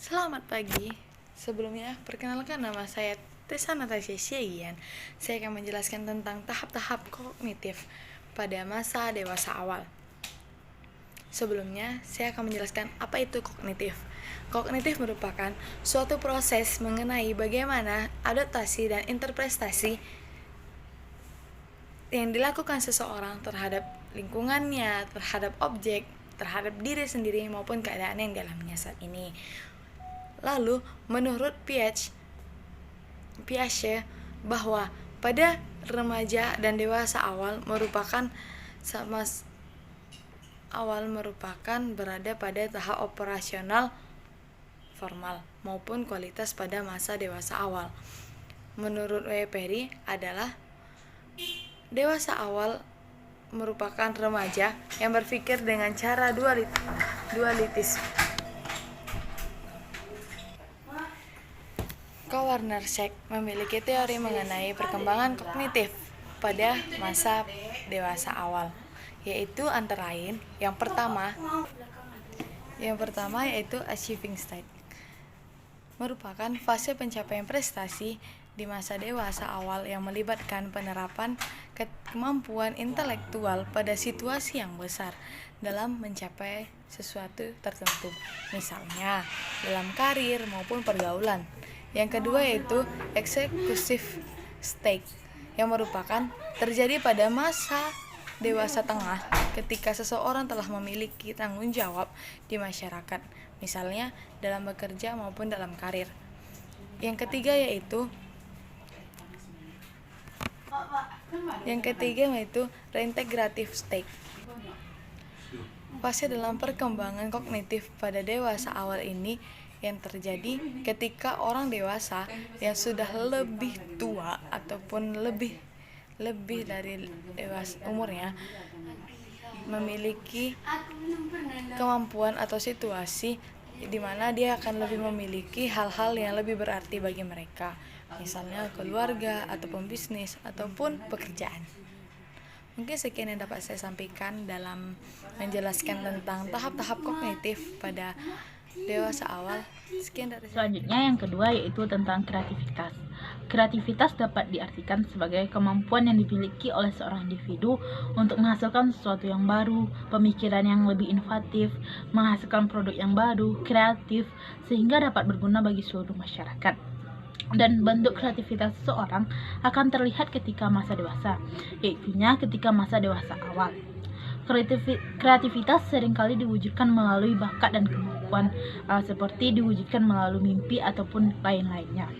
Selamat pagi. Sebelumnya, perkenalkan nama saya Tessa Natasha Syagian. Saya akan menjelaskan tentang tahap-tahap kognitif pada masa dewasa awal. Sebelumnya, saya akan menjelaskan apa itu kognitif. Kognitif merupakan suatu proses mengenai bagaimana adaptasi dan interpretasi yang dilakukan seseorang terhadap lingkungannya, terhadap objek, terhadap diri sendiri maupun keadaan yang dialaminya saat ini. Lalu, menurut Piaget bahwa pada remaja dan dewasa merupakan berada pada tahap operasional formal maupun kualitas pada masa dewasa awal. Menurut Perry adalah dewasa awal merupakan remaja yang berpikir dengan cara dualitis. Werner-Scheck memiliki teori mengenai perkembangan kognitif pada masa dewasa awal, yaitu antara lain yang pertama yaitu achieving state, merupakan fase pencapaian prestasi di masa dewasa awal yang melibatkan penerapan kemampuan intelektual pada situasi yang besar dalam mencapai sesuatu tertentu, misalnya dalam karir maupun pergaulan. Yang kedua yaitu executive state, yang merupakan terjadi pada masa dewasa tengah ketika seseorang telah memiliki tanggung jawab di masyarakat, misalnya dalam bekerja maupun dalam karir. Yang ketiga yaitu reintegrative state, fase dalam perkembangan kognitif pada dewasa awal ini yang terjadi ketika orang dewasa yang sudah lebih tua ataupun lebih dari dewasa umurnya memiliki kemampuan atau situasi di mana dia akan lebih memiliki hal-hal yang lebih berarti bagi mereka, misalnya keluarga ataupun bisnis ataupun pekerjaan. Mungkin sekian yang dapat saya sampaikan dalam menjelaskan tentang tahap-tahap kognitif pada dewasa awal. Selanjutnya yang kedua yaitu tentang kreativitas. Kreativitas dapat diartikan sebagai kemampuan yang dimiliki oleh seorang individu untuk menghasilkan sesuatu yang baru, pemikiran yang lebih inovatif, menghasilkan produk yang baru, kreatif, sehingga dapat berguna bagi seluruh masyarakat. Dan bentuk kreativitas seseorang akan terlihat ketika masa dewasa, yaitunya ketika masa dewasa awal. Kreativitas seringkali diwujudkan melalui bakat dan kemampuan, seperti diwujudkan melalui mimpi ataupun lain-lainnya.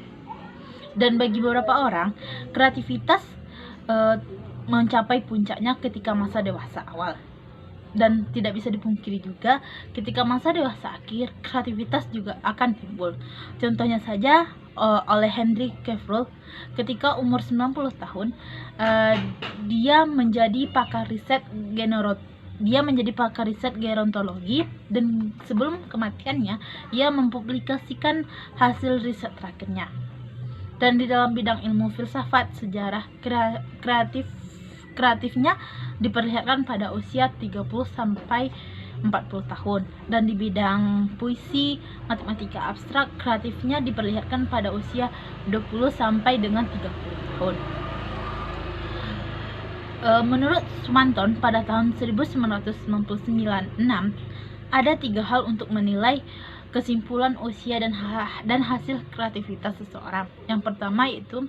Dan bagi beberapa orang, kreativitas mencapai puncaknya ketika masa dewasa awal. Dan tidak bisa dipungkiri juga, ketika masa dewasa akhir, kreativitas juga akan timbul. Contohnya saja oleh Henry Cavill, ketika umur 90 tahun, dia menjadi pakar riset gerontologi, dan sebelum kematiannya, ia mempublikasikan hasil riset terakhirnya. Dan di dalam bidang ilmu filsafat, sejarah, kreatifnya diperlihatkan pada usia 30 sampai 40 tahun, dan di bidang puisi, matematika abstrak, kreatifnya diperlihatkan pada usia 20 sampai dengan 30 tahun. Menurut Swanton pada tahun 1999, ada 3 hal untuk menilai kesimpulan usia dan hasil kreativitas seseorang. Yang pertama yaitu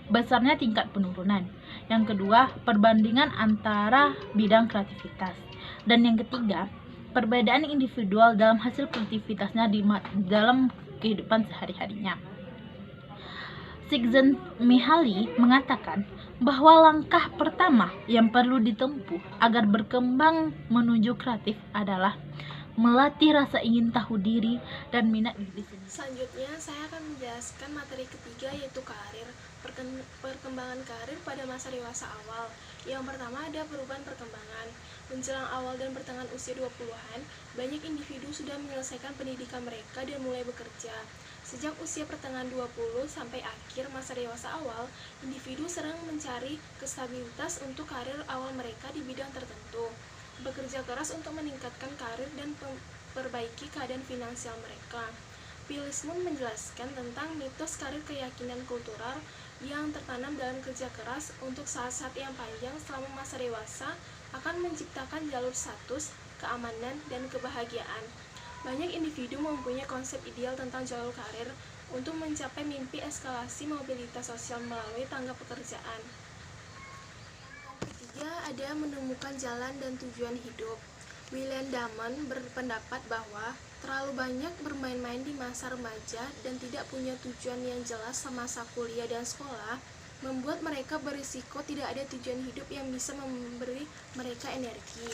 besarnya tingkat penurunan. Yang kedua, perbandingan antara bidang kreativitas. Dan yang ketiga, perbedaan individual dalam hasil kreativitasnya dalam kehidupan sehari-harinya. Csikszentmihalyi mengatakan bahwa langkah pertama yang perlu ditempuh agar berkembang menuju kreatif adalah melatih rasa ingin tahu diri dan minat diri sendiri. Selanjutnya, saya akan menjelaskan materi ketiga yaitu karir, perkembangan karir pada masa dewasa awal. Yang pertama ada perubahan perkembangan. Menjelang awal dan pertengahan usia 20-an, banyak individu sudah menyelesaikan pendidikan mereka dan mulai bekerja. Sejak usia pertengahan 20 sampai akhir masa dewasa awal, individu sering mencari stabilitas untuk karir awal mereka di bidang tertentu. Bekerja keras untuk meningkatkan karir dan memperbaiki keadaan finansial mereka. Pilismon menjelaskan tentang mitos karir keyakinan kultural yang tertanam dalam kerja keras untuk saat-saat yang panjang selama masa dewasa akan menciptakan jalur status, keamanan, dan kebahagiaan. Banyak individu mempunyai konsep ideal tentang jalur karir untuk mencapai mimpi eskalasi mobilitas sosial melalui tangga pekerjaan. Ketiga, ada menemukan jalan dan tujuan hidup. William Damon berpendapat bahwa terlalu banyak bermain-main di masa remaja dan tidak punya tujuan yang jelas semasa kuliah dan sekolah membuat mereka berisiko tidak ada tujuan hidup yang bisa memberi mereka energi.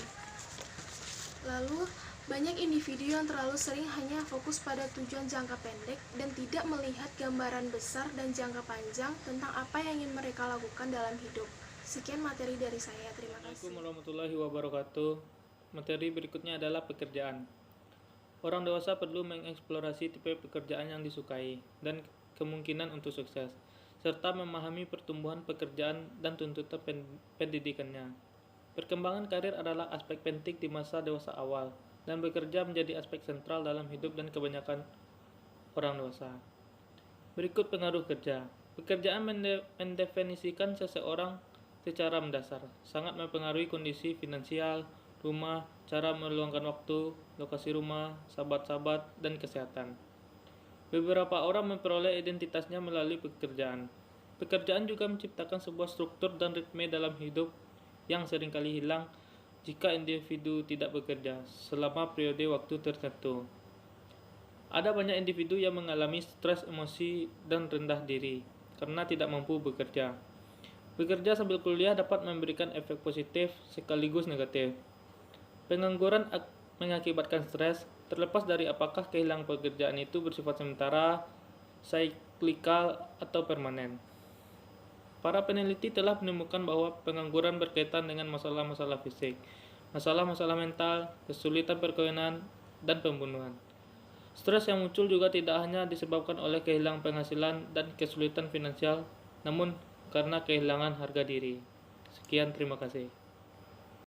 Lalu, banyak individu yang terlalu sering hanya fokus pada tujuan jangka pendek dan tidak melihat gambaran besar dan jangka panjang tentang apa yang ingin mereka lakukan dalam hidup. Sekian materi dari saya, terima kasih. Assalamualaikum warahmatullahi wabarakatuh. Materi berikutnya adalah pekerjaan. Orang dewasa perlu mengeksplorasi tipe pekerjaan yang disukai dan kemungkinan untuk sukses, serta memahami pertumbuhan pekerjaan dan tuntutan pendidikannya. Perkembangan karir adalah aspek penting di masa dewasa awal, dan bekerja menjadi aspek sentral dalam hidup dan kebanyakan orang dewasa. Berikut pengaruh kerja. Pekerjaan mendefinisikan seseorang secara mendasar, sangat mempengaruhi kondisi finansial, rumah, cara meluangkan waktu, lokasi rumah, sahabat-sahabat, dan kesehatan. Beberapa orang memperoleh identitasnya melalui pekerjaan. Pekerjaan juga menciptakan sebuah struktur dan ritme dalam hidup yang seringkali hilang jika individu tidak bekerja selama periode waktu tertentu. Ada banyak individu yang mengalami stres emosi dan rendah diri karena tidak mampu bekerja. Bekerja sambil kuliah dapat memberikan efek positif sekaligus negatif. Pengangguran mengakibatkan stres, terlepas dari apakah kehilangan pekerjaan itu bersifat sementara, siklikal, atau permanen. Para peneliti telah menemukan bahwa pengangguran berkaitan dengan masalah-masalah fisik, masalah-masalah mental, kesulitan perkawinan, dan pembunuhan. Stres yang muncul juga tidak hanya disebabkan oleh kehilangan penghasilan dan kesulitan finansial, namun karena kehilangan harga diri. Sekian, terima kasih.